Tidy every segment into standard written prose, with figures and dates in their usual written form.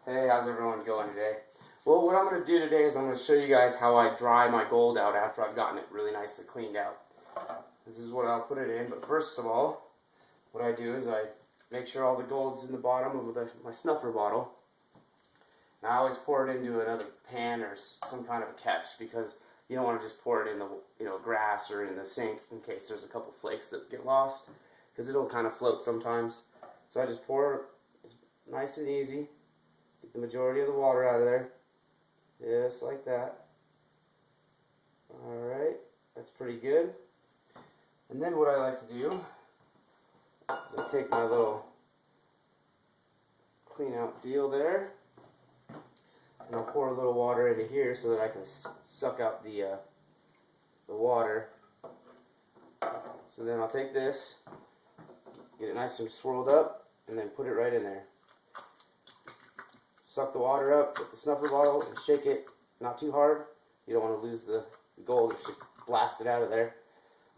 Hey, how's everyone going today? Well, what I'm going to do today is I'm going to show you guys how I dry my gold out after I've gotten it really nicely cleaned out. This is what I'll put it in, but first of all, what I do is I make sure all the gold's in the bottom of my snuffer bottle. Now I always pour it into another pan or some kind of a catch because you don't want to just pour it in the grass or in the sink in case there's a couple flakes that get lost, because it'll kind of float sometimes. So I just pour it nice and easy. Get the majority of the water out of there. Just like that. Alright, that's pretty good. And then what I like to do is I take my little clean out deal there, and I'll pour a little water into here so that I can suck out the water. So then I'll take this, get it nice and swirled up, and then put it right in there. Suck the water up with the snuffer bottle and shake it, not too hard. You don't want to lose the gold, or blast it out of there.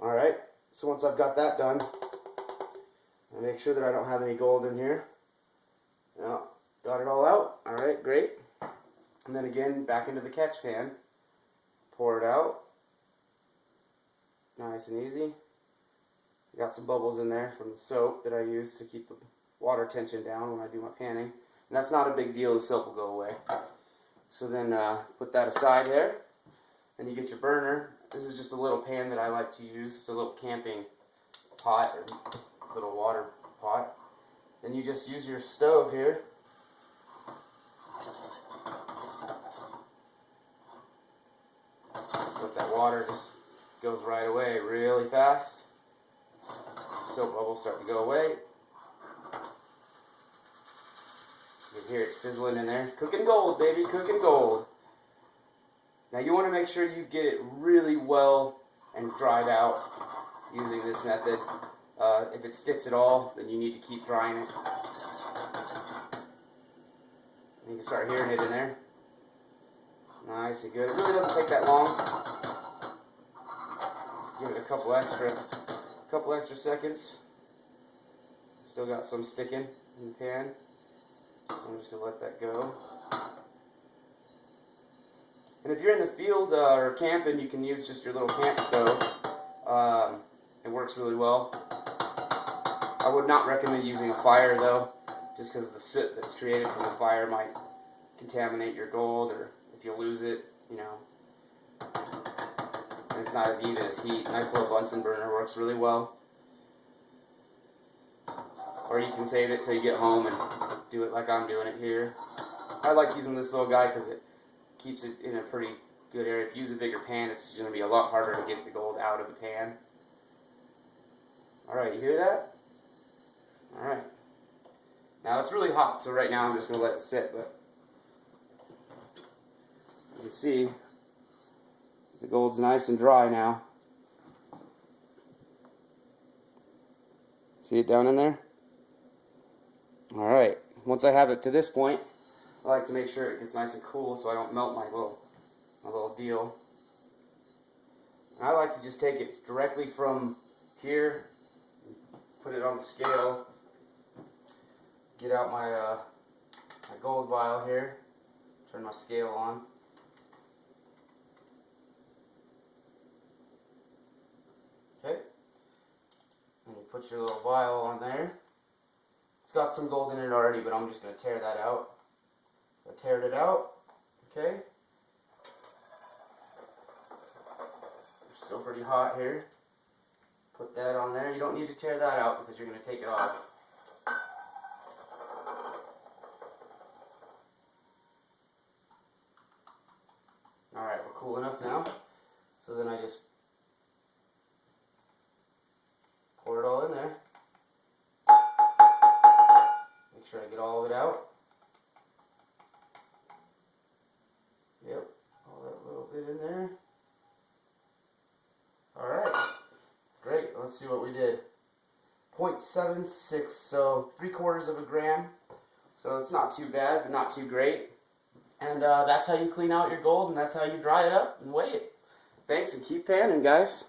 Alright, so once I've got that done, I make sure that I don't have any gold in here. Now, got it all out. Alright, great. And then again, back into the catch pan. Pour it out. Nice and easy. Got some bubbles in there from the soap that I use to keep the water tension down when I do my panning. And that's not a big deal, the soap will go away. So then put that aside there. And you get your burner. This is just a little pan that I like to use. It's a little camping pot or little water pot. Then you just use your stove here. So that water just goes right away really fast. Soap bubbles start to go away. You can hear it sizzling in there. Cooking gold, baby, cooking gold. Now you want to make sure you get it really well and dried out using this method. If it sticks at all, then you need to keep drying it. You can start hearing it in there. Nice and good. It really doesn't take that long. Just give it a couple extra seconds. Still got some sticking in the pan. So I'm just going to let that go. And if you're in the field or camping, you can use just your little camp stove. It works really well. I would not recommend using a fire though, just because the soot that's created from the fire might contaminate your gold, or if you lose it, and it's not as even as heat. Nice little Bunsen burner works really well. Or you can save it till you get home and do it like I'm doing it here. I like using this little guy because it keeps it in a pretty good area. If you use a bigger pan, it's going to be a lot harder to get the gold out of the pan. Alright, you hear that? Alright. Now it's really hot, so right now I'm just going to let it sit, but you can see the gold's nice and dry now. See it down in there? Alright, once I have it to this point, I like to make sure it gets nice and cool so I don't melt my little deal. And I like to just take it directly from here, put it on the scale, get out my my gold vial here, turn my scale on. Okay, and you put your little vial on there. It's got some gold in it already, but I'm just going to tear that out. I teared it out. Okay. It's still pretty hot here. Put that on there. You don't need to tear that out because you're going to take it off. Alright, we're cool enough now. So then I just pour it all in there. Make sure I get all of it out. Yep, all that little bit in there. Alright, great. Let's see what we did. 0.76, so 3/4 of a gram. So it's not too bad, but not too great. And that's how you clean out your gold, and that's how you dry it up and weigh it. Thanks, and keep panning, guys.